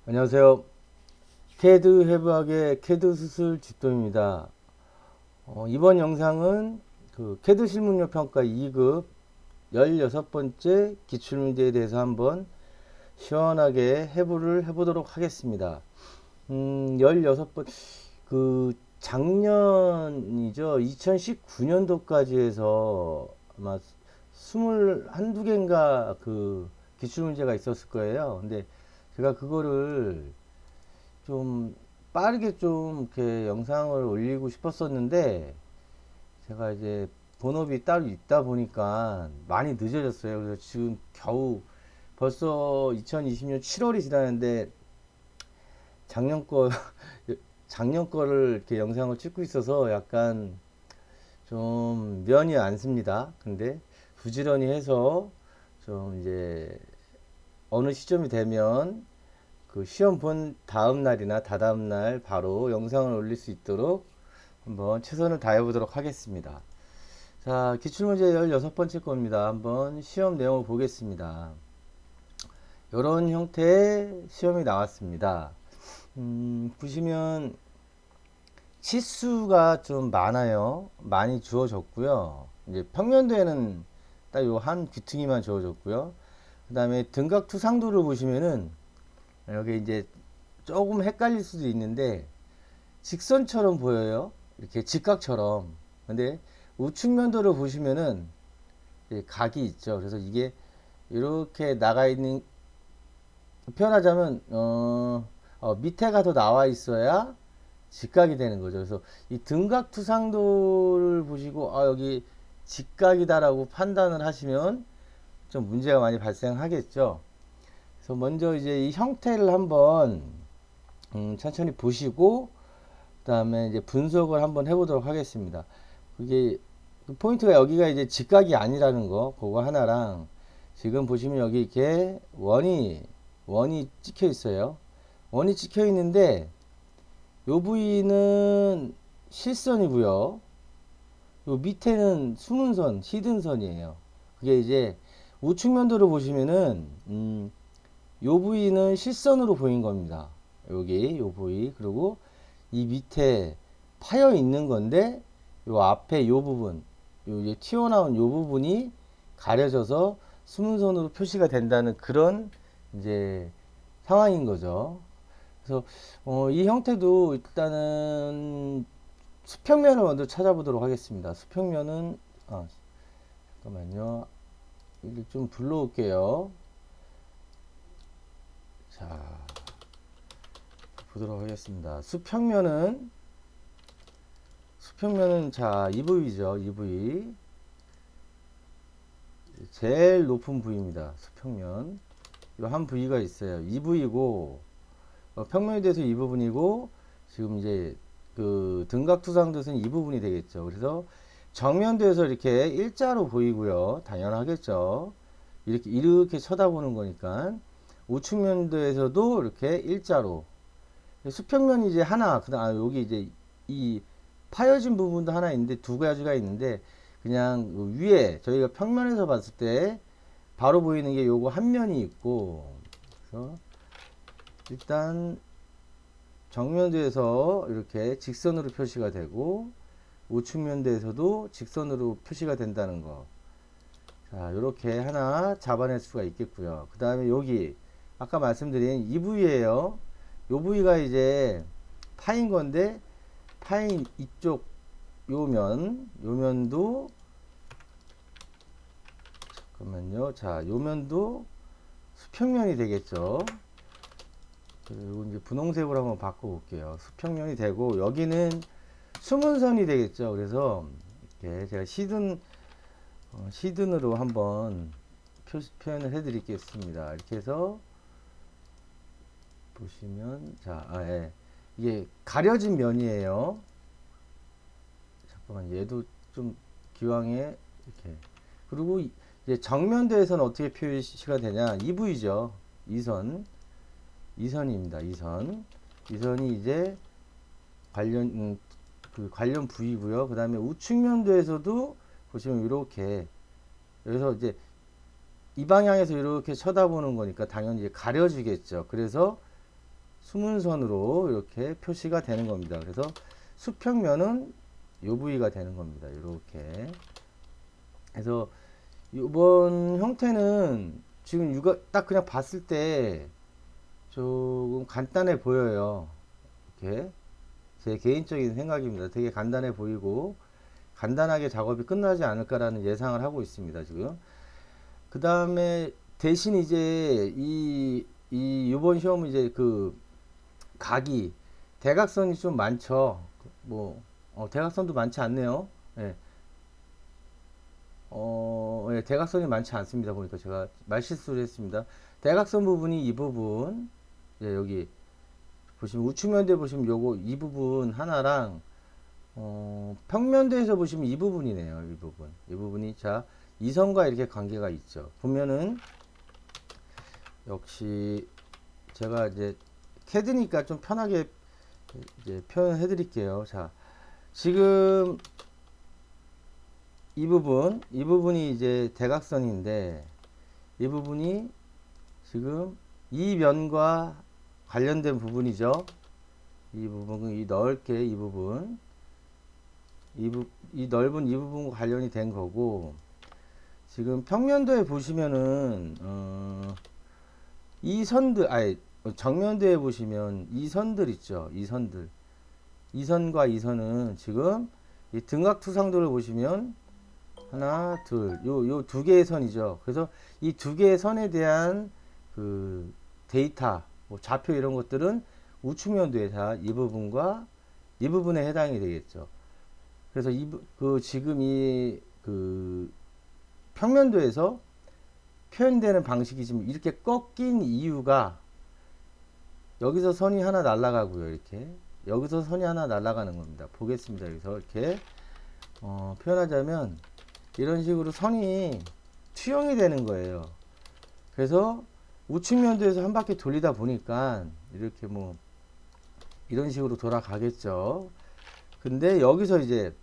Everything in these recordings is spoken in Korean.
안녕하세요. 캐드 해부학의 캐드 수술 집도입니다. 이번 영상은 캐드 실무력 평가 2급 16번째 기출문제에 대해서 한번 시원하게 해부를 해보도록 하겠습니다. 16번, 작년이죠. 2019년도까지 해서 아마 21~2개인가 기출문제가 있었을 거예요. 근데 제가 그거를 좀 빠르게 좀 이렇게 영상을 올리고 싶었었는데 제가 이제 본업이 따로 있다 보니까 많이 늦어졌어요. 그래서 지금 겨우 벌써 2020년 7월이 지났는데 작년 거 작년 거를 이렇게 영상을 찍고 있어서 약간 좀 면이 안 씁니다. 근데 부지런히 해서 좀 이제 어느 시점이 되면 시험 본 다음 날이나 다다음 날 바로 영상을 올릴 수 있도록 한번 최선을 다해 보도록 하겠습니다. 자, 기출문제 16번째 겁니다. 한번 시험 내용을 보겠습니다. 이런 형태의 시험이 나왔습니다. 보시면 치수가 좀 많아요. 많이 주어졌고요. 이제 평면도에는 딱 요 한 귀퉁이만 주어졌고요. 그 다음에 등각 투상도를 보시면은 여기 이제 조금 헷갈릴 수도 있는데 직선처럼 보여요. 이렇게 직각처럼. 근데 우측면도를 보시면은 각이 있죠. 그래서 이게 이렇게 나가 있는, 표현하자면 밑에가 더 나와 있어야 직각이 되는 거죠. 그래서 이 등각 투상도를 보시고 여기 직각이다라고 판단을 하시면 좀 문제가 많이 발생하겠죠. 그래서 먼저 이제 이 형태를 한번 천천히 보시고 그 다음에 이제 분석을 한번 해보도록 하겠습니다. 그게 포인트가 여기가 이제 직각이 아니라는 거, 그거 하나랑 지금 보시면 여기 이렇게 원이 찍혀 있어요. 원이 찍혀 있는데 요 부위는 실선이고요. 요 밑에는 숨은 히든 선이에요. 그게 이제 우측면도를 보시면은 요 부위는 실선으로 보인 겁니다. 여기 요 부위, 그리고 이 밑에 파여 있는 건데 요 앞에 요 부분, 요 이제 튀어나온 요 부분이 가려져서 숨은 선으로 표시가 된다는 그런 이제 상황인 거죠. 그래서 이 형태도 일단은 수평면을 먼저 찾아보도록 하겠습니다. 수평면은 잠깐만요. 이를 좀 불러올게요. 자, 보도록 하겠습니다. 수평면은 자, 이 부위죠. 이 부위. 제일 높은 부위입니다. 수평면. 이 한 부위가 있어요. 이 부위고, 평면에 대해서 이 부분이고, 지금 이제 등각투상도에서는 이 부분이 되겠죠. 그래서 정면도에서 이렇게 일자로 보이고요. 당연하겠죠. 이렇게 쳐다보는 거니까. 우측면도에서도 이렇게 일자로. 수평면이 이제 하나, 여기 이제 이 파여진 부분도 하나 있는데 두 가지가 있는데 그냥 위에 저희가 평면에서 봤을 때 바로 보이는 게 요거 한 면이 있고, 그래서 일단 정면도에서 이렇게 직선으로 표시가 되고 우측면도에서도 직선으로 표시가 된다는 거. 자, 이렇게 하나 잡아낼 수가 있겠고요. 그 다음에 여기 아까 말씀드린 이 부위에요. 요 부위가 이제 파인 건데 파인 이쪽 요면도 잠깐만요. 자, 요면도 수평면이 되겠죠. 그리고 이제 분홍색으로 한번 바꿔 볼게요. 수평면이 되고 여기는 숨은 선이 되겠죠. 그래서 이렇게 제가 시든으로 한번 표현을 해 드리겠습니다. 이렇게 해서 보시면 예. 이게 가려진 면이에요. 잠깐만, 얘도 좀 기왕에 이렇게. 그리고 이제 정면도에서는 어떻게 표시가 되냐? 이 부위죠. 이선입니다. 이선이 이제 관련 부위고요. 그 다음에 우측면도에서도 보시면 이렇게, 여기서 이제 이 방향에서 이렇게 쳐다보는 거니까 당연히 이제 가려지겠죠. 그래서 수문선으로 이렇게 표시가 되는 겁니다. 그래서 수평면은 요 부위가 되는 겁니다. 이렇게. 그래서 이번 형태는 지금 육아 딱 그냥 봤을 때 조금 간단해 보여요. 이렇게 제 개인적인 생각입니다. 되게 간단해 보이고 간단하게 작업이 끝나지 않을까라는 예상을 하고 있습니다. 지금 그 다음에 대신 이제 이번 시험은 이제 그 각이 대각선이 좀 많죠. 뭐 대각선도 많지 않네요. 예. 예, 대각선이 많지 않습니다. 보니까 제가 말실수를 했습니다. 대각선 부분이 이 부분, 예, 여기 보시면 우측면대 보시면 요거 이 부분 하나랑 평면대에서 보시면 이 부분이네요. 이 부분, 이 부분이 자 이선과 이렇게 관계가 있죠. 보면은 역시 제가 이제 캐드니까 좀 편하게 이제 표현해 드릴게요. 자, 지금 이 부분이 이제 대각선인데, 이 부분이 지금 이 면과 관련된 부분이죠. 이 부분, 이 넓게 이 부분, 이 넓은 이 부분과 관련이 된 거고, 지금 평면도에 보시면은, 이 선들, 아니, 정면도에 보시면 이 선들 있죠. 이 선들. 이 선과 이 선은 지금 이 등각투상도를 보시면 하나, 둘, 요 두 개의 선이죠. 그래서 이 두 개의 선에 대한 그 데이터, 뭐 좌표 이런 것들은 우측면도에 다 이 부분과 이 부분에 해당이 되겠죠. 그래서 지금 그 평면도에서 표현되는 방식이 지금 이렇게 꺾인 이유가 여기서 선이 하나 날아가고요. 이렇게. 여기서 선이 하나 날아가는 겁니다. 보겠습니다. 여기서 이렇게 표현하자면 이런 식으로 선이 투영이 되는 거예요. 그래서 우측면도에서 한 바퀴 돌리다 보니까 이렇게 뭐 이런 식으로 돌아가겠죠. 근데 여기서 이제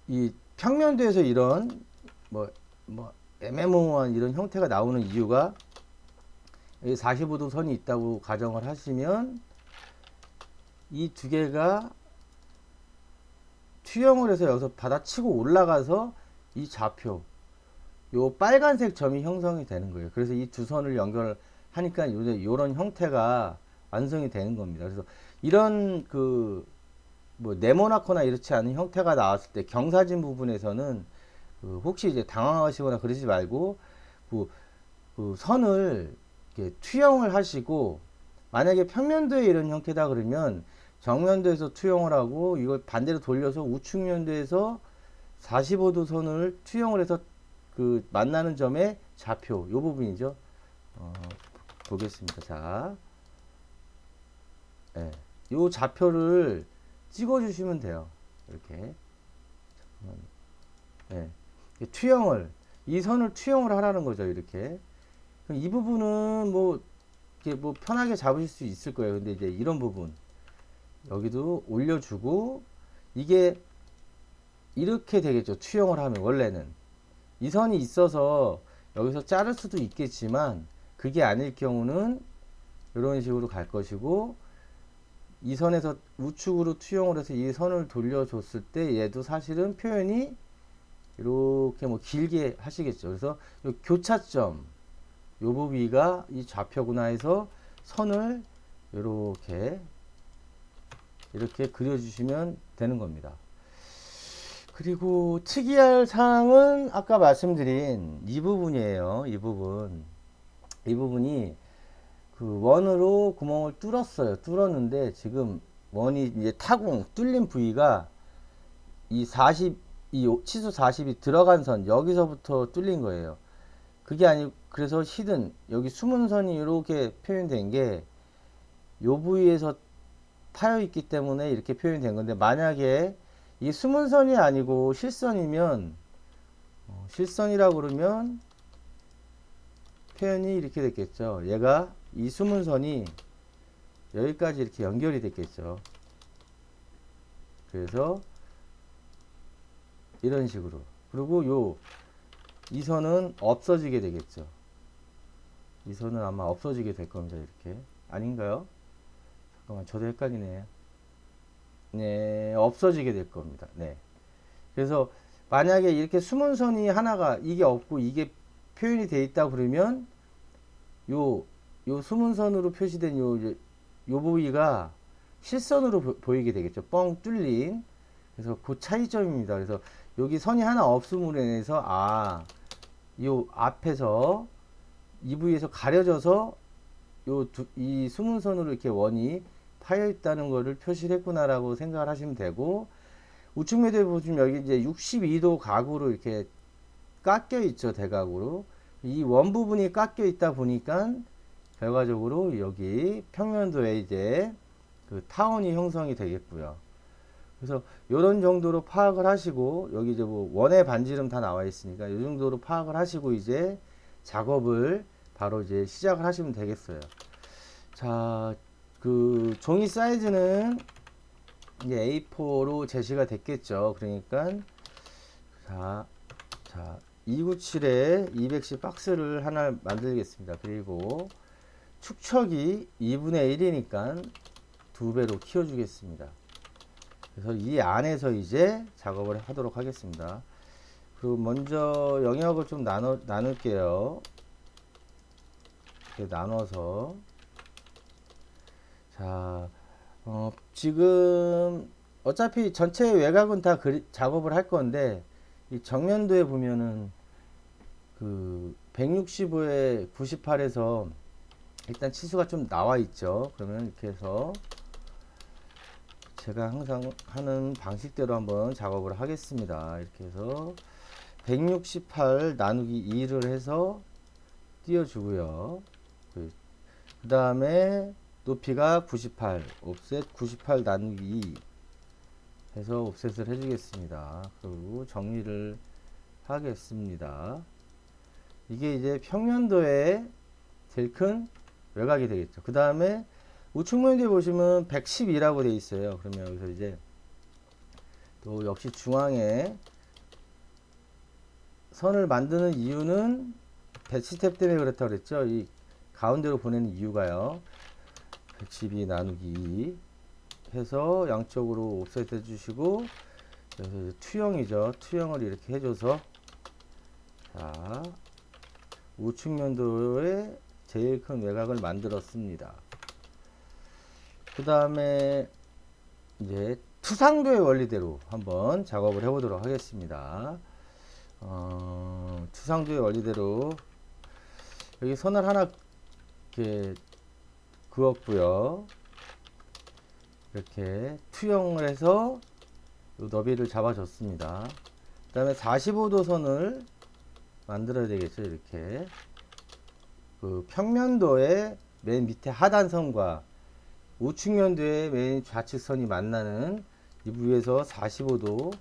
이 평면도에서 이런 뭐 애매모호한 이런 형태가 나오는 이유가 여기 45도 선이 있다고 가정을 하시면 이 두 개가 투영을 해서 여기서 받아치고 올라가서 이 좌표 요 빨간색 점이 형성이 되는 거예요. 그래서 이 두 선을 연결하니까 요런 형태가 완성이 되는 겁니다. 그래서 이런 뭐 네모나거나 이렇지 않은 형태가 나왔을 때 경사진 부분에서는 혹시 이제 당황하시거나 그러지 말고 그 선을 이렇게 투영을 하시고 만약에 평면도에 이런 형태다 그러면 정면도에서 투영을 하고 이걸 반대로 돌려서 우측면도에서 45도 선을 투영을 해서 그 만나는 점의 좌표 요 부분이죠. 보겠습니다. 자, 예, 요 좌표를 찍어 주시면 돼요. 이렇게. 예. 이 선을 투영을 하라는 거죠. 이렇게. 이 부분은 이렇게 편하게 잡으실 수 있을 거예요. 근데 이제 이런 부분. 여기도 올려주고, 이게 이렇게 되겠죠. 투영을 하면, 원래는. 이 선이 있어서 여기서 자를 수도 있겠지만, 그게 아닐 경우는 이런 식으로 갈 것이고, 이 선에서 우측으로 투영을 해서 이 선을 돌려줬을 때 얘도 사실은 표현이 이렇게 길게 하시겠죠. 그래서 요 교차점 요 부위가 이 좌표구나 해서 선을 이렇게 그려주시면 되는 겁니다. 그리고 특이할 사항은 아까 말씀드린 이 부분이에요. 이 부분이 그 원으로 구멍을 뚫었는데 지금 원이 이제 타공 뚫린 부위가 이 치수 40이 들어간 선 여기서부터 뚫린 거예요. 그게 아니고 그래서 히든 여기 숨은 선이 이렇게 표현된 게 요 부위에서 파여 있기 때문에 이렇게 표현된 건데, 만약에 이 숨은 선이 아니고 실선이면 실선이라고 그러면 표현이 이렇게 됐겠죠. 얘가 이 숨은 선이 여기까지 이렇게 연결이 됐겠죠. 그래서 이런 식으로. 그리고 이 선은 없어지게 되겠죠. 이 선은 아마 없어지게 될 겁니다. 이렇게. 아닌가요? 잠깐만, 저도 헷갈리네요. 네, 없어지게 될 겁니다. 네. 그래서 만약에 이렇게 숨은 선이 하나가 이게 없고 이게 표현이 돼 있다 그러면 요, 요 숨은 선으로 표시된 요 부위가 실선으로 보이게 되겠죠. 뻥 뚫린. 그래서 그 차이점입니다. 그래서 여기 선이 하나 없음으로 인해서 요 앞에서 이 부위에서 가려져서 이 숨은 선으로 이렇게 원이 파여 있다는 것을 표시를 했구나라고 생각을 하시면 되고, 우측 매듭에 보시면 여기 이제 62도 각으로 이렇게 깎여 있죠. 대각으로. 이 원 부분이 깎여 있다 보니까 결과적으로 여기 평면도에 이제 그 타원이 형성이 되겠고요. 그래서 이런 정도로 파악을 하시고, 여기 이제 뭐 원의 반지름 다 나와 있으니까 이 정도로 파악을 하시고 이제 작업을 바로 이제 시작을 하시면 되겠어요. 자, 그 종이 사이즈는 이제 A4로 제시가 됐겠죠. 그러니까 자 297에 210 박스를 하나 만들겠습니다. 그리고 축척이 2분의 1이니까 2배로 키워주겠습니다. 그래서 이 안에서 이제 작업을 하도록 하겠습니다. 그리고 먼저 영역을 좀 나눌게요. 이렇게 나눠서 자, 지금 어차피 전체 외곽은 다 작업을 할 건데 이 정면도에 보면은 그 165에 98에서 일단 치수가 좀 나와 있죠. 그러면 이렇게 해서 제가 항상 하는 방식대로 한번 작업을 하겠습니다. 이렇게 해서 168 나누기 2를 해서 띄워주고요. 그 다음에 높이가 98, 옵셋 98 나누기 2 해서 옵셋을 해주겠습니다. 그리고 정리를 하겠습니다. 이게 이제 평면도에 제일 큰 외곽이 되겠죠. 그 다음에 우측 면도에 보시면 112라고 되어 있어요. 그러면 여기서 이제 또 역시 중앙에 선을 만드는 이유는 배치 스텝 때문에 그렇다고 그랬죠. 이 가운데로 보내는 이유가요. 112 나누기 2 해서 양쪽으로 옵셋 해주시고, 여기서 투영이죠. 투영을 이렇게 해줘서 자, 우측 면도에 제일 큰 외곽을 만들었습니다. 그 다음에 이제 투상도의 원리대로 한번 작업을 해보도록 하겠습니다. 투상도의 원리대로 여기 선을 하나 이렇게 그었고요. 이렇게 투영을 해서 이 너비를 잡아줬습니다. 그 다음에 45도 선을 만들어야 되겠죠. 이렇게 그 평면도의 맨 밑에 하단선과 우측면도의 맨 좌측선이 만나는 이 부위에서 45도,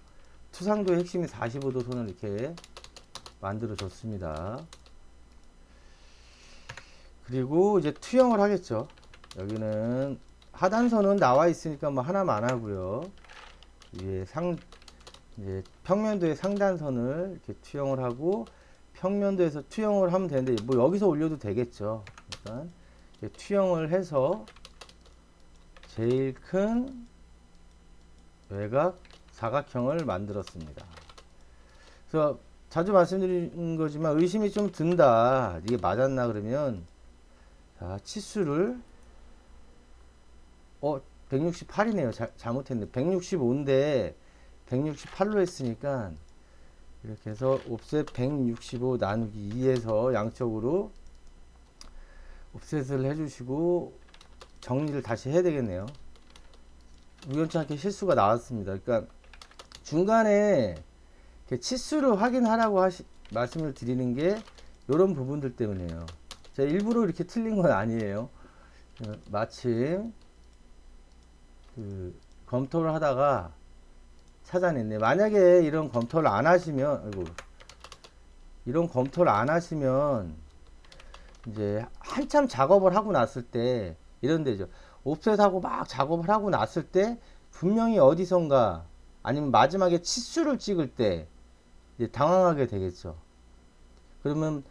투상도의 핵심이 45도 선을 이렇게 만들어 줬습니다. 그리고 이제 투영을 하겠죠. 여기는 하단선은 나와 있으니까 뭐 하나만 하고요. 위에 이제 평면도의 상단선을 이렇게 투영을 하고, 평면도에서 투영을 하면 되는데 뭐 여기서 올려도 되겠죠. 그러니까 투영을 해서 제일 큰 외곽 사각형을 만들었습니다. 그래서 자주 말씀드린 거지만 의심이 좀 든다. 이게 맞았나 그러면 자, 치수를 168이네요. 잘못했네. 165인데 168로 했으니까 이렇게 해서 옵셋 165 나누기 2에서 양쪽으로 옵셋을 해주시고 정리를 다시 해야 되겠네요. 우연치 않게 실수가 나왔습니다. 그러니까 중간에 치수를 확인하라고 말씀을 드리는 게 이런 부분들 때문이에요. 제가 일부러 이렇게 틀린 건 아니에요. 마침 검토를 하다가 찾아냈네. 만약에 이런 검토를 안 하시면, 이런 검토를 안 하시면 이제 한참 작업을 하고 났을 때 이런 데죠. 옵셋하고 막 작업을 하고 났을 때 분명히 어디선가 아니면 마지막에 치수를 찍을 때 이제 당황하게 되겠죠. 그러면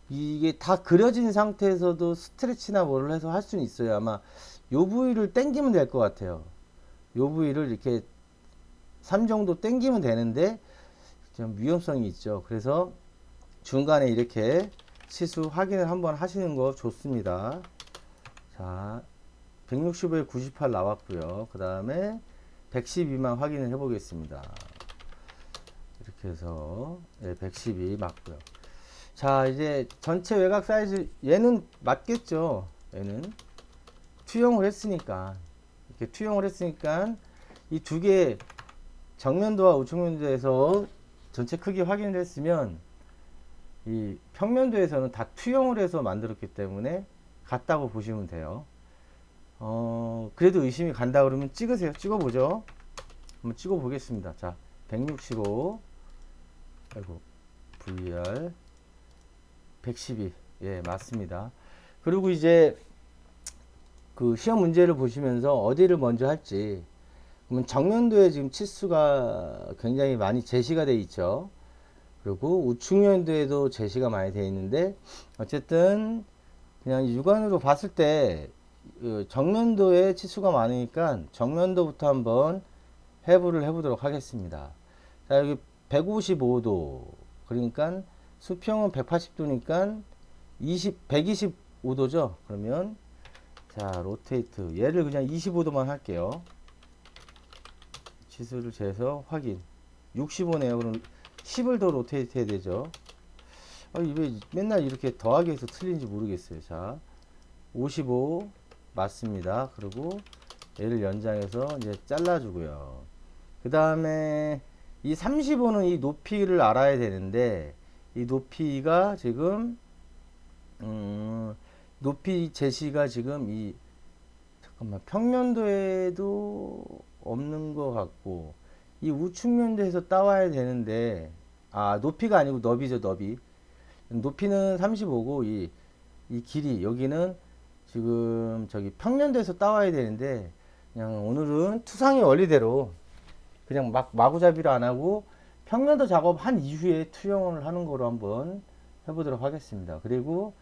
이게 다 그려진 상태에서도 스트레치나 뭐를 해서 할 수는 있어요. 아마 요 부위를 당기면 될 것 같아요. 요 부위를 이렇게 3 정도 당기면 되는데 좀 위험성이 있죠. 그래서 중간에 이렇게 치수 확인을 한번 하시는 거 좋습니다. 자, 165에 98 나왔고요. 그 다음에 112만 확인을 해 보겠습니다. 이렇게 해서 112 맞고요. 자, 이제 전체 외곽 사이즈 얘는 맞겠죠. 얘는 투영을 했으니까, 이렇게 투영을 했으니까 이 두 개 정면도와 우측면도에서 전체 크기 확인을 했으면 이 평면도에서는 다 투영을 해서 만들었기 때문에 같다고 보시면 돼요. 그래도 의심이 간다 그러면 찍으세요. 찍어보죠. 한번 찍어 보겠습니다. 자, 165, 아이고, VR 112. 예, 맞습니다. 그리고 이제 그 시험 문제를 보시면서 어디를 먼저 할지, 그러면 정면도에 지금 치수가 굉장히 많이 제시가 되어 있죠. 그리고 우측면도에도 제시가 많이 되어 있는데, 어쨌든 그냥 육안으로 봤을 때 정면도에 치수가 많으니까 정면도부터 한번 해부를 해보도록 하겠습니다. 자, 여기 155도, 그러니까 수평은 180도니까 125도죠. 그러면 자, 로테이트 얘를 그냥 25도만 할게요. 치수를 재서 확인. 65네요. 그럼 10을 더 로테이트 해야 되죠. 왜 맨날 이렇게 더하기 해서 틀린지 모르겠어요. 자, 55 맞습니다. 그리고 얘를 연장해서 이제 잘라주고요. 그 다음에 이 35는 이 높이를 알아야 되는데, 이 높이가 지금 높이 제시가 지금 이 잠깐만 평면도에도 없는 것 같고, 이 우측면도에서 따와야 되는데, 높이가 아니고 너비죠. 너비. 높이는 35고 이 길이 여기는 지금 저기 평면도에서 따와야 되는데, 그냥 오늘은 투상의 원리대로 그냥 마구잡이로 안 하고 평면도 작업한 이후에 투영을 하는 거로 한번 해보도록 하겠습니다. 그리고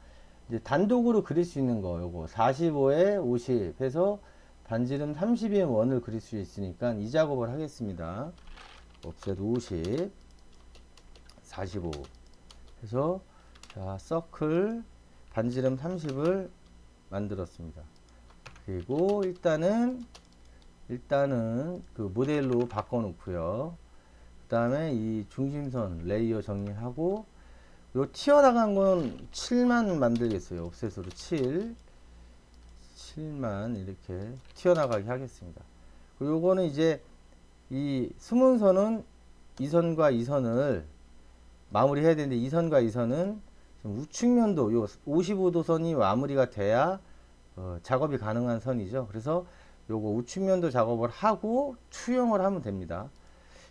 이제 단독으로 그릴 수 있는 거 요거 45에 50 해서 반지름 30의 원을 그릴 수 있으니까 이 작업을 하겠습니다. 옵셋 50 45 해서 자, 서클 반지름 30을 만들었습니다. 그리고 일단은 그 모델로 바꿔 놓고요. 그 다음에 이 중심선 레이어 정리하고, 요 튀어나간 건 7만 만들겠어요. 옵셋으로 7만 이렇게 튀어나가게 하겠습니다. 그리고 요거는 이제 이 숨은선은 이 선과 이 선을 마무리 해야 되는데, 이 선과 이 선은 우측면도 요 55도 선이 마무리가 돼야 작업이 가능한 선이죠. 그래서 요거 우측면도 작업을 하고 투영을 하면 됩니다.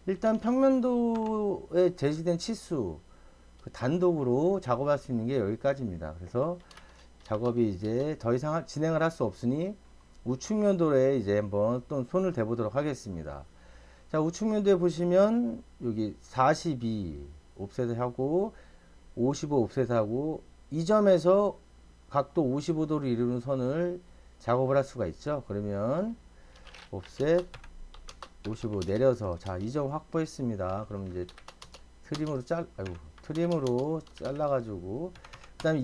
일단 평면도에 제시된 치수 그 단독으로 작업할 수 있는 게 여기까지입니다. 그래서 작업이 이제 더 이상 진행을 할 수 없으니 우측면도에 이제 한번 또 손을 대보도록 하겠습니다. 자, 우측면도에 보시면 여기 42 옵셋을 하고 55 옵셋 하고 이 점에서 각도 55도를 이루는 선을 작업을 할 수가 있죠. 그러면 옵셋 55 내려서 자, 이 점 확보했습니다. 그럼 이제 트림으로 잘라 가지고 그다음에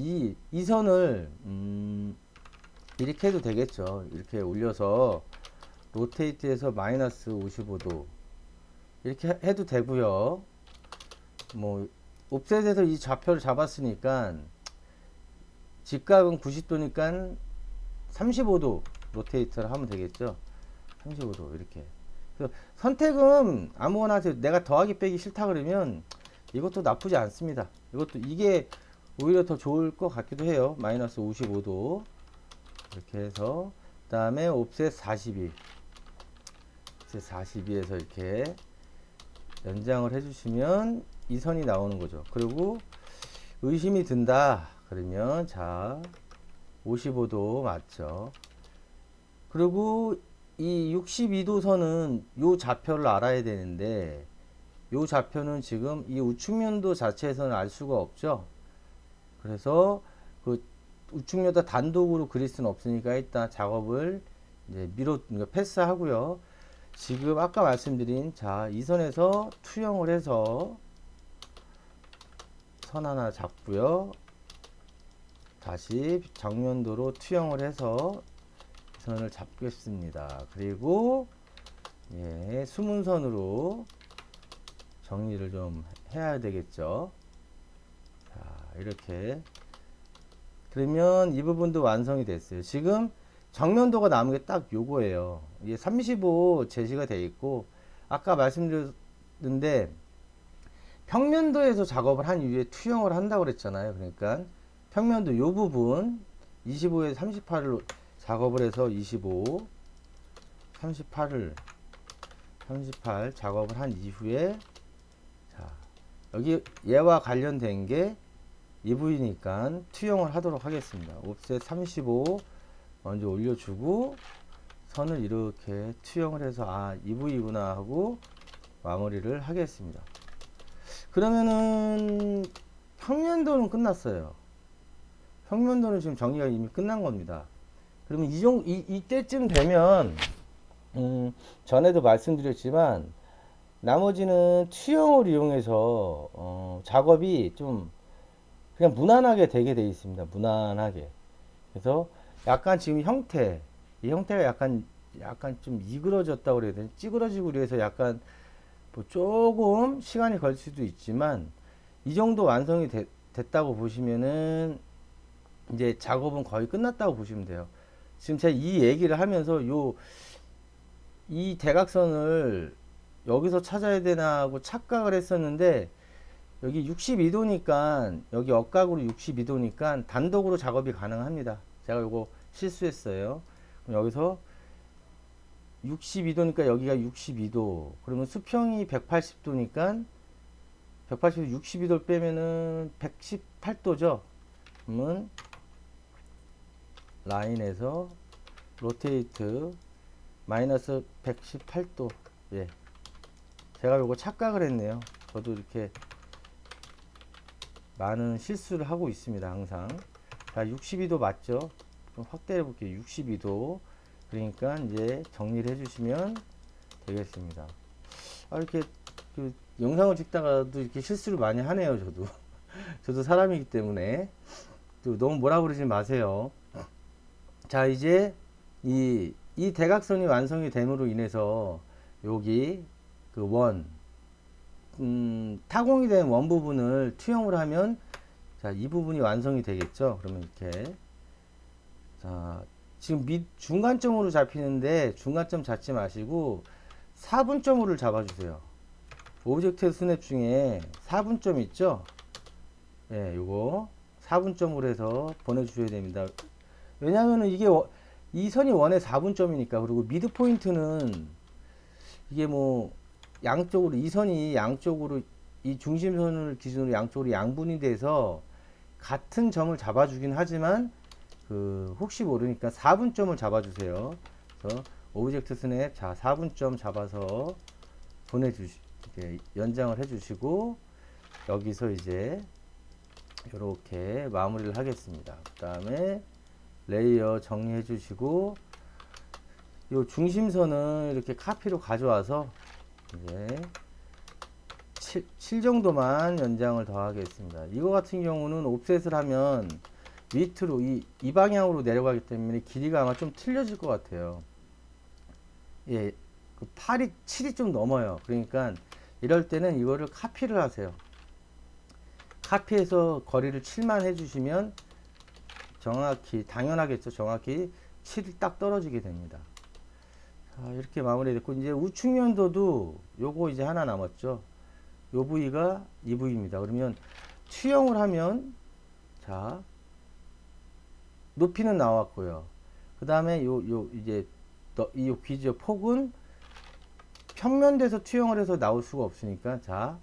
이 선을 이렇게 해도 되겠죠. 이렇게 올려서 로테이트해서 마이너스 55도 이렇게 해도 되고요. 뭐 옵셋에서 이 좌표를 잡았으니까 직각은 90도니까 35도 로테이트를 하면 되겠죠. 35도 이렇게. 그래서 선택은 아무거나 하세요. 내가 더하기 빼기 싫다 그러면 이것도 나쁘지 않습니다. 이게 오히려 더 좋을 것 같기도 해요. 마이너스 55도 이렇게 해서 그 다음에 옵셋 42 옵셋 42에서 이렇게 연장을 해주시면 이 선이 나오는 거죠. 그리고 의심이 든다 그러면 자 55도 맞죠. 그리고 이 62도 선은 요 좌표를 알아야 되는데, 요 좌표는 지금 이 우측면도 자체에서는 알 수가 없죠. 그래서 그 우측면도 단독으로 그릴 수는 없으니까 일단 작업을 이제 그러니까 패스하고요. 지금 아까 말씀드린 자, 이 선에서 투영을 해서 선 하나 잡고요. 다시 정면도로 투영을 해서 선을 잡겠습니다. 그리고 예, 숨은 선으로 정리를 좀 해야 되겠죠. 자, 이렇게 그러면 이 부분도 완성이 됐어요. 지금 정면도가 남은 게 딱 요거예요. 이게 35 제시가 돼 있고 아까 말씀드렸는데 평면도에서 작업을 한 이후에 투영을 한다고 그랬잖아요. 그러니까 평면도 요 부분 25에서 38을 작업을 해서 25, 38을 38 작업을 한 이후에 자, 여기 얘와 관련된 게 이 부위니까 투영을 하도록 하겠습니다. 옵셋 35 먼저 올려주고 선을 이렇게 투영을 해서 아, 이 부위구나 하고 마무리를 하겠습니다. 그러면은 평면도는 끝났어요. 평면도는 지금 정리가 이미 끝난 겁니다. 그러면 이때쯤 되면 전에도 말씀드렸지만 나머지는 투영을 이용해서 작업이 좀 그냥 무난하게 되게 되어 있습니다. 무난하게. 그래서 약간 지금 이 형태가 약간 좀 이그러졌다고 그래야 되나? 찌그러지고 그래서 약간 뭐 조금 시간이 걸릴 수도 있지만 이 정도 완성이 됐다고 보시면은 이제 작업은 거의 끝났다고 보시면 돼요. 지금 제가 이 얘기를 하면서 이 대각선을 여기서 찾아야 되나 하고 착각을 했었는데 여기 62도니까 여기 억각으로 62도니까 단독으로 작업이 가능합니다. 제가 요거 실수했어요. 그럼 여기서 62도니까 여기가 62도 그러면 수평이 180도니까 180도 62도를 빼면은 118도죠. 그러면 라인에서 로테이트 마이너스 118도. 예, 제가 요거 착각을 했네요. 저도 이렇게 많은 실수를 하고 있습니다. 항상. 자, 62도 맞죠? 좀 확대해 볼게요. 62도. 그러니까 이제 정리를 해주시면 되겠습니다. 아, 이렇게 그 영상을 찍다가도 이렇게 실수를 많이 하네요. 저도. 저도 사람이기 때문에 또 너무 뭐라 그러지 마세요. 자, 이제 이 대각선이 완성이 됨으로 인해서 여기 그 타공이 된 원 부분을 투영을 하면 자, 이 부분이 완성이 되겠죠. 그러면 이렇게 자, 지금 중간점으로 잡히는데 중간점 잡지 마시고 4분점으로 잡아주세요. 오브젝트 스냅 중에 4분점 있죠? 예, 요거 4분점으로 해서 보내주셔야 됩니다. 왜냐하면 이 선이 원의 4분점이니까. 그리고 미드 포인트는 이게 뭐 양쪽으로 이 선이 양쪽으로 이 중심선을 기준으로 양쪽으로 양분이 돼서 같은 점을 잡아주긴 하지만 그 혹시 모르니까 4분점을 잡아주세요. 그래서 오브젝트 스냅 자 4분점 잡아서 이렇게 연장을 해주시고 여기서 이제 이렇게 마무리를 하겠습니다. 그 다음에 레이어 정리해 주시고 이 중심선을 이렇게 카피로 가져와서 이제 7 정도만 연장을 더 하겠습니다. 이거 같은 경우는 옵셋을 하면 밑으로 이 방향으로 내려가기 때문에 길이가 아마 좀 틀려질 것 같아요. 예, 그 7이 좀 넘어요. 그러니까 이럴 때는 이거를 카피를 하세요. 카피해서 거리를 7만 해주시면 정확히 당연하겠죠. 정확히 7이 딱 떨어지게 됩니다. 자, 이렇게 마무리됐고 이제 우측면도도 요거 이제 하나 남았죠. 요 부위가 이 부위입니다. 그러면 투영을 하면 자 높이는 나왔고요. 그 다음에 이제 이 귀죠. 폭은 평면도에서 투영을 해서 나올 수가 없으니까 자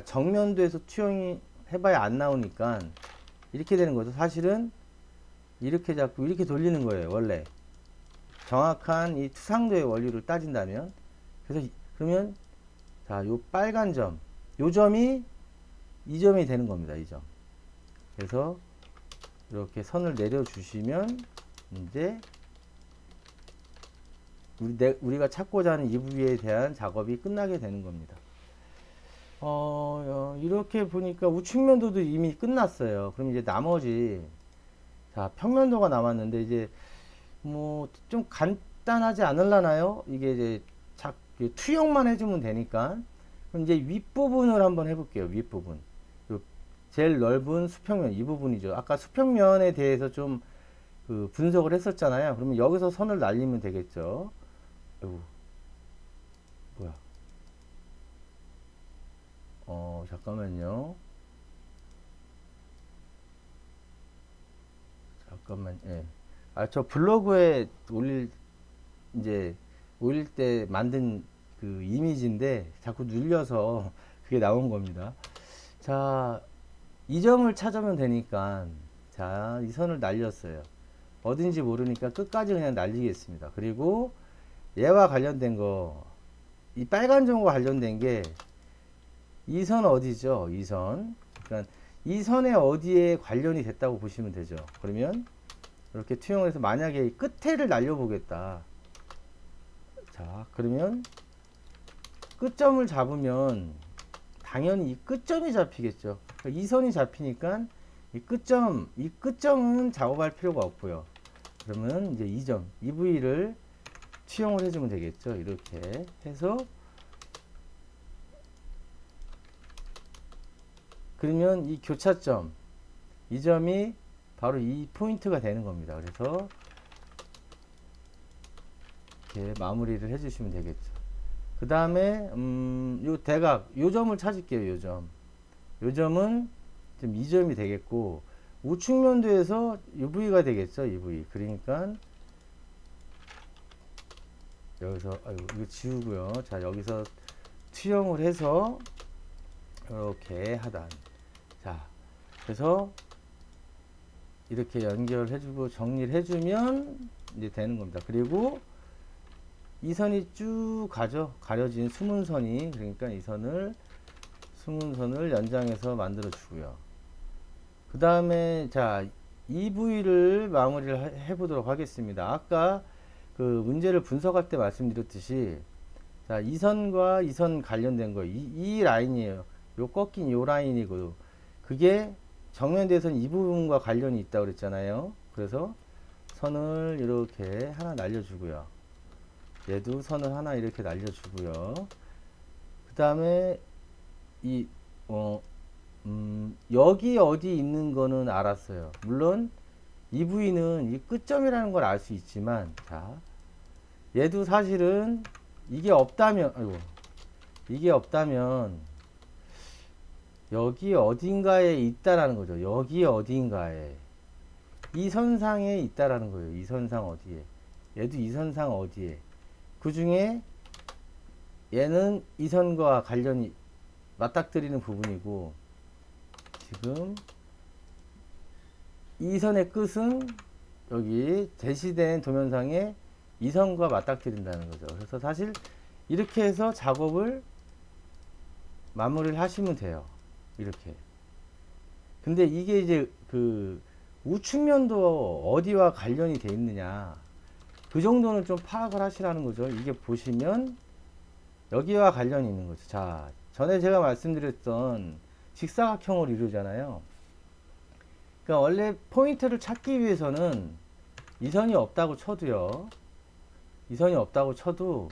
정면도에서 투영이 해봐야 안 나오니까 이렇게 되는 거죠. 사실은 이렇게 잡고 이렇게 돌리는 거예요. 원래 정확한 이 투상도의 원리를 따진다면 그래서 그러면 자 요 빨간 점 요 점이 이 점이 되는 겁니다. 이 점 그래서 이렇게 선을 내려주시면 이제 우리가 찾고자 하는 이 부위에 대한 작업이 끝나게 되는 겁니다. 이렇게 보니까 우측면도도 이미 끝났어요. 그럼 이제 나머지, 자, 평면도가 남았는데, 이제 뭐 좀 간단하지 않을라나요? 이게 이제 투영만 해주면 되니까. 그럼 이제 윗부분을 한번 해볼게요. 윗부분. 요 제일 넓은 수평면, 이 부분이죠. 아까 수평면에 대해서 좀 그 분석을 했었잖아요. 그러면 여기서 선을 날리면 되겠죠. 아이고, 뭐야. 잠깐만요. 잠깐만, 예. 저 블로그에 이제, 올릴 때 만든 그 이미지인데, 자꾸 눌려서 그게 나온 겁니다. 자, 이 점을 찾으면 되니까, 자, 이 선을 날렸어요. 어딘지 모르니까 끝까지 그냥 날리겠습니다. 그리고 얘와 관련된 거, 이 빨간 점과 관련된 게, 이 선 어디죠? 이 선. 그러니까 이 선에 어디에 관련이 됐다고 보시면 되죠. 그러면 이렇게 투영을 해서 만약에 끝에를 날려보겠다. 자, 그러면 끝점을 잡으면 당연히 이 끝점이 잡히겠죠. 그러니까 이 선이 잡히니까 이 끝점은 작업할 필요가 없고요. 그러면 이제 이 점, 이 부위를 투영을 해주면 되겠죠. 이렇게 해서 그러면 이 교차점, 이 점이 바로 이 포인트가 되는 겁니다. 그래서 이렇게 마무리를 해주시면 되겠죠. 그 다음에 요 대각, 요 점을 찾을게요. 요 점. 요 점은 지금 이 점이 되겠고 우측면도에서 이 부위가 되겠죠. 이 부위. 그러니까 여기서 이거 지우고요. 자, 여기서 투영을 해서 이렇게 하단. 자, 그래서 이렇게 연결해주고 정리를 해주면 이제 되는 겁니다. 그리고 이 선이 쭉 가죠. 가려진 숨은 선이. 그러니까 이 숨은 선을 연장해서 만들어 주고요. 그 다음에 자, 이 부위를 마무리를 해보도록 하겠습니다. 아까 그 문제를 분석할 때 말씀드렸듯이 자, 이 선과 이 선 관련된 거, 이 라인이에요. 요 꺾인 요 라인이고, 그게 정면대에서는 이 부분과 관련이 있다고 그랬잖아요. 그래서 선을 이렇게 하나 날려주고요. 얘도 선을 하나 이렇게 날려주고요. 그 다음에 여기 어디 있는 거는 알았어요. 물론 이 부위는 이 끝점이라는 걸 알 수 있지만, 자, 얘도 사실은 이게 없다면, 이게 없다면 여기 어딘가에 있다라는 거죠. 여기 어딘가에 이 선상에 있다라는 거예요. 이 선상 어디에, 얘도 이 선상 어디에. 그 중에 얘는 이 선과 관련이 맞닥뜨리는 부분이고, 지금 이 선의 끝은 여기 제시된 도면상에 이 선과 맞닥뜨린다는 거죠. 그래서 사실 이렇게 해서 작업을 마무리를 하시면 돼요. 이렇게. 근데 이게 이제 그 우측면도 어디와 관련이 돼 있느냐, 그 정도는 좀 파악을 하시라는 거죠. 이게 보시면 여기와 관련이 있는 거죠. 자, 전에 제가 말씀드렸던 직사각형을 이루잖아요. 그러니까 원래 포인트를 찾기 위해서는 이 선이 없다고 쳐도요, 이 선이 없다고 쳐도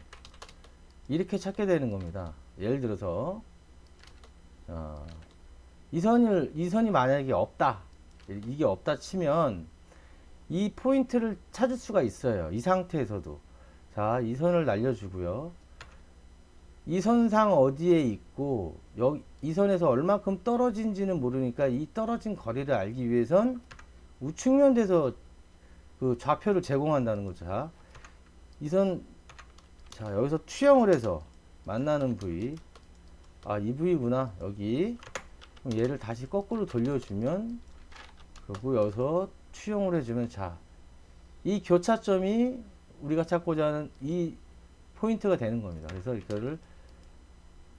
이렇게 찾게 되는 겁니다. 예를 들어서 이 선이 만약에 없다, 이게 없다 치면 이 포인트를 찾을 수가 있어요. 이 상태에서도. 자, 이 선을 날려주고요. 이 선상 어디에 있고, 이 선에서 얼마큼 떨어진지는 모르니까 이 떨어진 거리를 알기 위해선 우측면에서 그 좌표를 제공한다는 거죠. 자, 이 선, 자, 여기서 투영을 해서 만나는 부위. 이 부위구나. 여기. 그럼 얘를 다시 거꾸로 돌려주면, 그리고 여기서 투영을 해주면, 자, 이 교차점이 우리가 찾고자 하는 이 포인트가 되는 겁니다. 그래서 이거를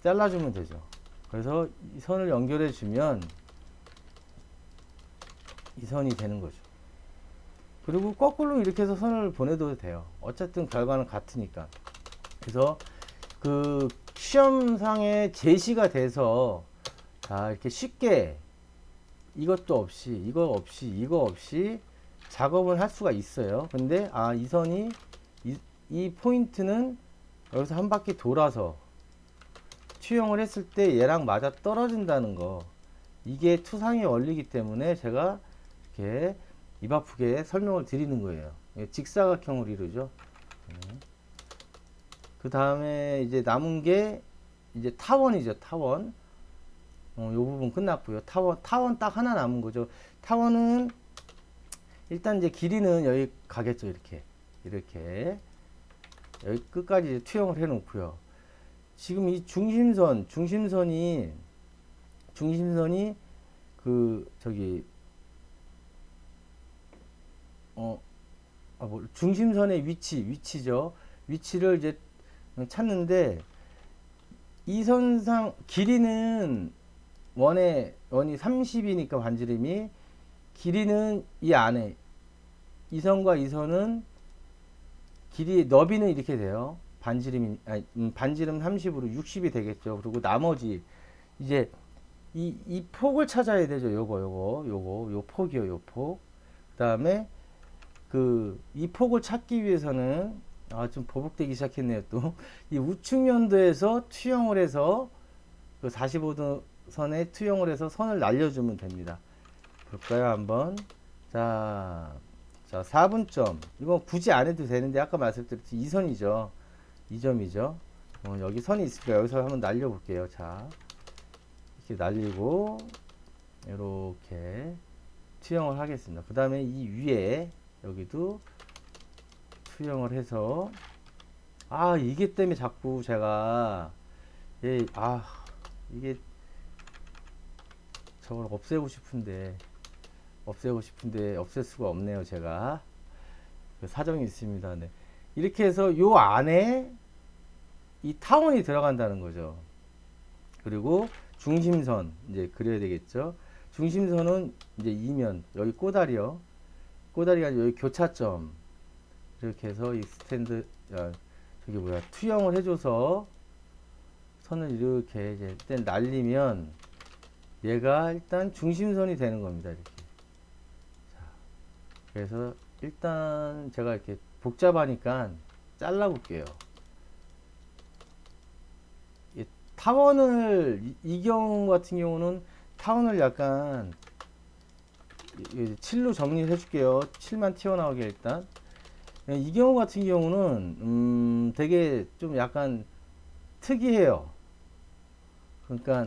잘라주면 되죠. 그래서 이 선을 연결해 주면 이 선이 되는 거죠. 그리고 거꾸로 이렇게 해서 선을 보내도 돼요. 어쨌든 결과는 같으니까. 그래서 그 시험상에 제시가 돼서 자, 이렇게 쉽게 이것도 없이 이거 없이 이거 없이 작업을 할 수가 있어요. 근데 이 선이 이 포인트는 여기서 한 바퀴 돌아서 투영을 했을 때 얘랑 맞아 떨어진다는 거, 이게 투상의 원리이기 때문에 제가 이렇게 입 아프게 설명을 드리는 거예요. 직사각형을 이루죠. 그 다음에 이제 남은 게 이제 타원이죠. 타원. 요 부분 끝났고요. 타원 딱 하나 남은 거죠. 타원은 일단 이제 길이는 여기 가겠죠. 이렇게 여기 끝까지 이제 투영을 해 놓고요. 지금 이 중심선이 그 저기 중심선의 위치죠. 위치를 이제 찾는데, 이 선상 길이는 원이 30이니까 반지름이, 길이는 이 안에 이 선과 이 선은 길이 너비는 이렇게 돼요. 반지름 30으로 60이 되겠죠. 그리고 나머지 이제 이 폭을 찾아야 되죠. 요 폭이요. 요 폭. 그다음에 이 폭을 찾기 위해서는 좀 버벅대기 시작했네요. 또 이 우측면도에서 투영을 해서 그 45도 선에 투영을 해서 선을 날려주면 됩니다. 볼까요, 한번? 자, 4분점. 이거 굳이 안 해도 되는데, 아까 말씀드렸듯이 이 선이죠. 이 점이죠. 여기 선이 있으니까 여기서 한번 날려볼게요. 자, 이렇게 날리고 이렇게 투영을 하겠습니다. 그 다음에 이 위에 여기도 투영을 해서, 이게 때문에 자꾸 제가 이게 저걸 없애고 싶은데 없앨 수가 없네요. 제가 그 사정이 있습니다. 네. 이렇게 해서 요 안에 이 타원이 들어간다는 거죠. 그리고 중심선 이제 그려야 되겠죠. 중심선은 이제 이면 여기 꼬다리가 여기 교차점, 이렇게 해서 이 스탠드 투영을 해줘서 선을 이렇게 이제 일단 날리면 얘가 일단 중심선이 되는 겁니다. 이렇게. 자, 그래서 일단 제가 이렇게 복잡하니까 잘라 볼게요. 타원을 이 경우 같은 경우는 타원을 약간 7로 정리해 줄게요. 7만 튀어나오게 일단. 이 경우 같은 경우는 되게 좀 약간 특이해요. 그러니까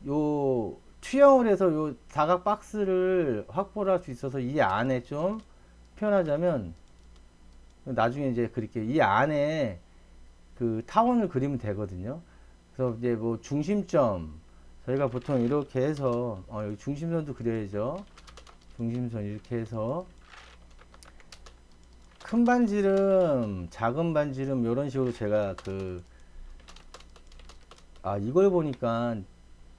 요 투영을 해서 요 사각 박스를 확보를 할 수 있어서 이 안에 좀 표현하자면, 나중에 이제 그렇게 이 안에 그 타원을 그리면 되거든요. 그래서 이제 뭐 중심점, 저희가 보통 이렇게 해서 여기 중심선도 그려야죠. 중심선 이렇게 해서 큰 반지름, 작은 반지름 이런 식으로 제가 이걸 보니까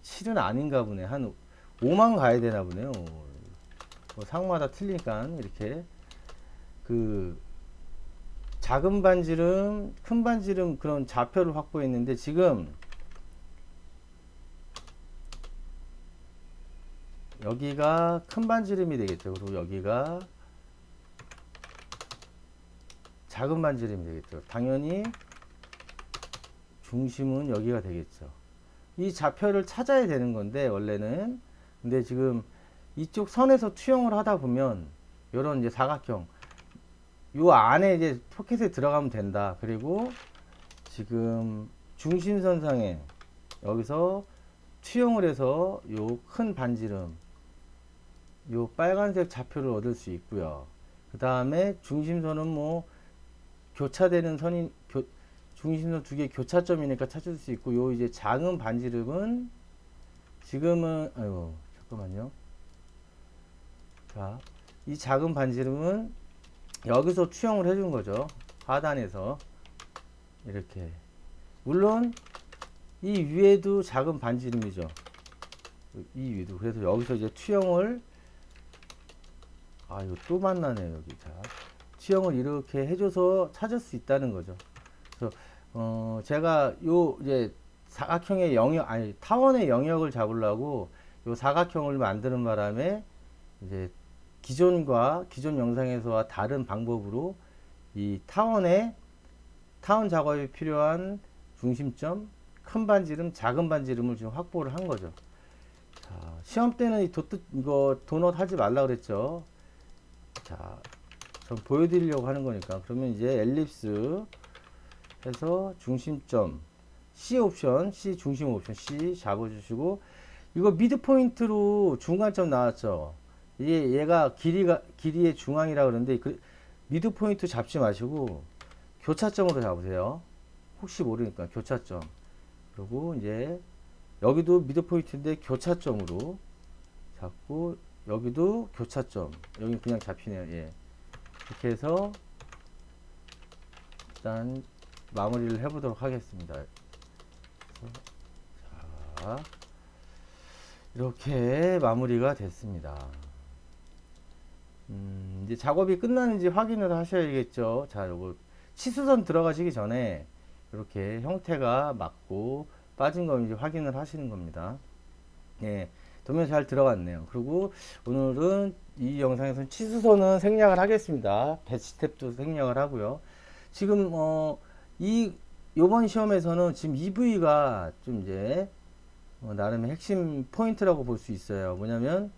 7은 아닌가 보네. 한 5만 가야 되나 보네요. 뭐 상마다 틀리니까 이렇게 작은 반지름, 큰 반지름 그런 좌표를 확보했는데, 지금 여기가 큰 반지름이 되겠죠. 그리고 여기가 작은 반지름이 되겠죠. 당연히 중심은 여기가 되겠죠. 이 좌표를 찾아야 되는 건데 원래는, 근데 지금 이쪽 선에서 투영을 하다 보면 이런 이제 사각형 요 안에 이제 포켓에 들어가면 된다. 그리고 지금 중심선상에 여기서 투영을 해서 요 큰 반지름, 요 빨간색 좌표를 얻을 수 있고요. 그 다음에 중심선은 뭐 교차되는 선이 중심선 두 개 교차점이니까 찾을 수 있고, 요 이제 작은 반지름은 지금은 잠깐만요. 자, 이 작은 반지름은 여기서 투영을 해준 거죠. 하단에서 이렇게. 물론 이 위에도 작은 반지름이죠. 이 위도. 그래서 여기서 이제 투영을 아, 이거 또 만나네, 여기. 자, 지형을 이렇게 해줘서 찾을 수 있다는 거죠. 그래서, 제가 요, 이제, 사각형의 영역, 아니, 타원의 영역을 잡으려고 요 사각형을 만드는 바람에, 이제, 기존 영상에서와 다른 방법으로 이 타원 작업에 필요한 중심점, 큰 반지름, 작은 반지름을 지금 확보를 한 거죠. 자, 시험 때는 이거 도넛 하지 말라 그랬죠. 자, 전 보여드리려고 하는 거니까. 그러면 이제 엘립스 해서 중심점 C 옵션, C 중심 옵션 C 잡아주시고, 이거 미드 포인트로 중간점 나왔죠. 얘가 길이의 중앙이라 그러는데 미드 포인트 잡지 마시고 교차점으로 잡으세요. 혹시 모르니까 교차점. 그리고 이제 여기도 미드 포인트인데 교차점으로 잡고, 여기도 교차점. 여기 그냥 잡히네요. 예. 이렇게 해서 일단 마무리를 해보도록 하겠습니다. 자, 이렇게 마무리가 됐습니다. 이제 작업이 끝나는지 확인을 하셔야겠죠. 자, 요거 치수선 들어가시기 전에 이렇게 형태가 맞고 빠진 거 이제 확인을 하시는 겁니다. 예, 도면 잘 들어갔네요. 그리고 오늘은 이 영상에서는 치수선은 생략을 하겠습니다. 배치 스텝도 생략을 하고요. 지금 요번 시험에서는 지금 EV가 좀 이제 나름의 핵심 포인트라고 볼 수 있어요. 뭐냐면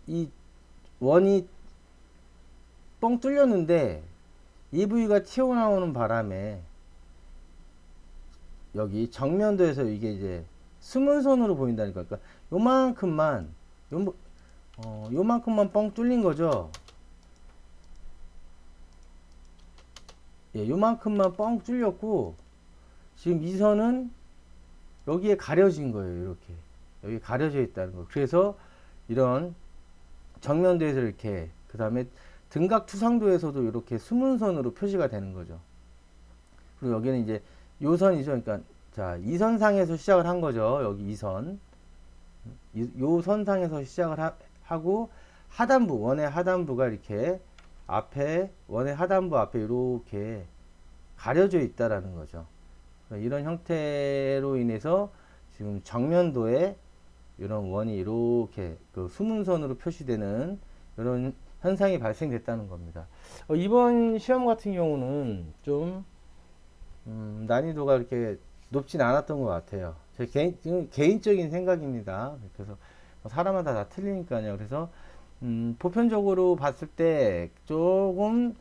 이 원이 뻥 뚫렸는데 EV가 튀어나오는 바람에 여기 정면도에서 이게 이제 스물선으로 보인다니까. 그러니까 요만큼만 뻥 뚫린 거죠. 예, 요만큼만 뻥 뚫렸고, 지금 이 선은 여기에 가려진 거예요. 이렇게 여기 가려져 있다는 거. 그래서 이런 정면도에서 이렇게, 그 다음에 등각투상도에서도 이렇게 숨은선으로 표시가 되는 거죠. 그리고 여기는 이제 요 선이죠. 그러니까 자, 이 선상에서 시작을 한 거죠. 여기 이 선, 요 선상에서 시작을 하고 하단부, 원의 하단부가 이렇게 앞에, 원의 하단부 앞에 이렇게 가려져 있다라는 거죠. 이런 형태로 인해서 지금 정면도에 이런 원이 이렇게 그 수문선으로 표시되는 이런 현상이 발생됐다는 겁니다. 이번 시험 같은 경우는 좀 난이도가 이렇게 높진 않았던 것 같아요. 제 개인적인 생각입니다. 그래서 사람마다 다 틀리니까요. 그래서 보편적으로 봤을 때 조금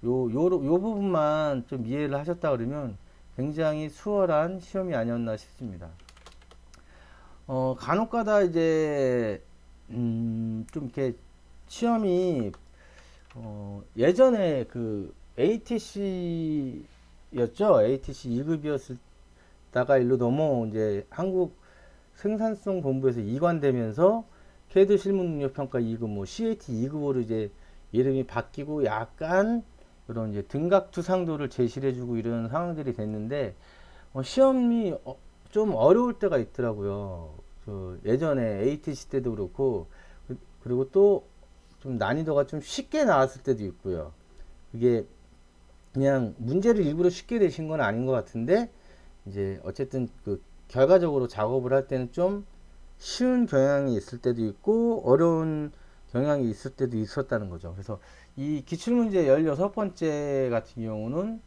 요 부분만 좀 이해를 하셨다 그러면 굉장히 수월한 시험이 아니었나 싶습니다. 간혹가다 이제 좀 이렇게 시험이 예전에 그 ATC였죠. ATC 2급이었을 다가 일로 이제 한국 생산성 본부에서 이관되면서 캐드 실무 능력 평가 2급, 뭐 CAT 2급으로 이제 이름이 바뀌고 약간 이런 이제 등각투상도를 제시를 해주고 이런 상황들이 됐는데, 시험이 좀 어려울 때가 있더라고요. 그 예전에 ATC 때도 그렇고, 그리고 또 좀 난이도가 좀 쉽게 나왔을 때도 있고요. 그게 그냥 문제를 일부러 쉽게 내신 건 아닌 것 같은데, 이제 어쨌든 그 결과적으로 작업을 할 때는 좀 쉬운 경향이 있을 때도 있고 어려운 경향이 있을 때도 있었다는 거죠. 그래서 이 기출문제 16번째 같은 경우는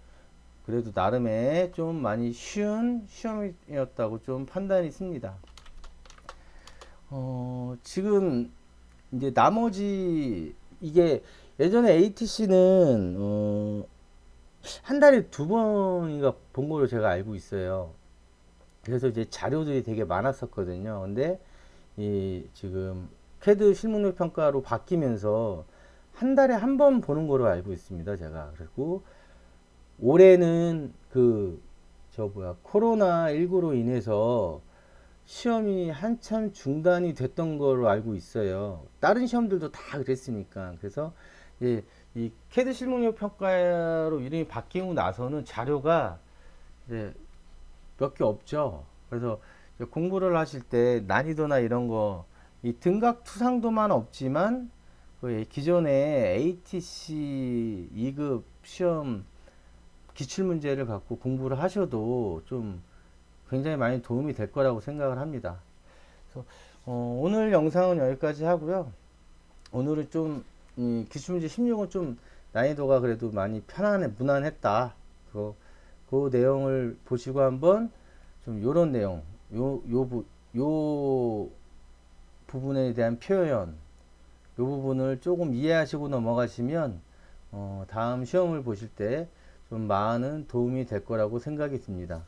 그래도 나름의 좀 많이 쉬운 시험이었다고 좀 판단이 씁니다. 지금 이제 나머지 이게 예전에 ATC는 한 달에 2번인가 본 걸로 제가 알고 있어요. 그래서 이제 자료들이 되게 많았었거든요. 근데 이 지금 캐드 실무능 평가로 바뀌면서 한 달에 한 번 보는 거로 알고 있습니다. 제가. 그리고 올해는 코로나19로 인해서 시험이 한참 중단이 됐던 걸로 알고 있어요. 다른 시험들도 다 그랬으니까. 그래서 이 캐드 실무능 평가로 이름이 바뀌고 나서는 자료가 이제 몇 개 없죠. 그래서 공부를 하실 때 난이도나 이런 거, 이 등각 투상도만 없지만 그 기존에 ATC 2급 시험 기출 문제를 갖고 공부를 하셔도 좀 굉장히 많이 도움이 될 거라고 생각을 합니다. 그래서 오늘 영상은 여기까지 하고요. 오늘은 좀 기출문제 16은 좀 난이도가 그래도 많이 무난했다. 그 내용을 보시고 한번 좀 요런 내용, 요 부분에 대한 표현, 요 부분을 조금 이해하시고 넘어가시면 다음 시험을 보실 때 좀 많은 도움이 될 거라고 생각이 듭니다.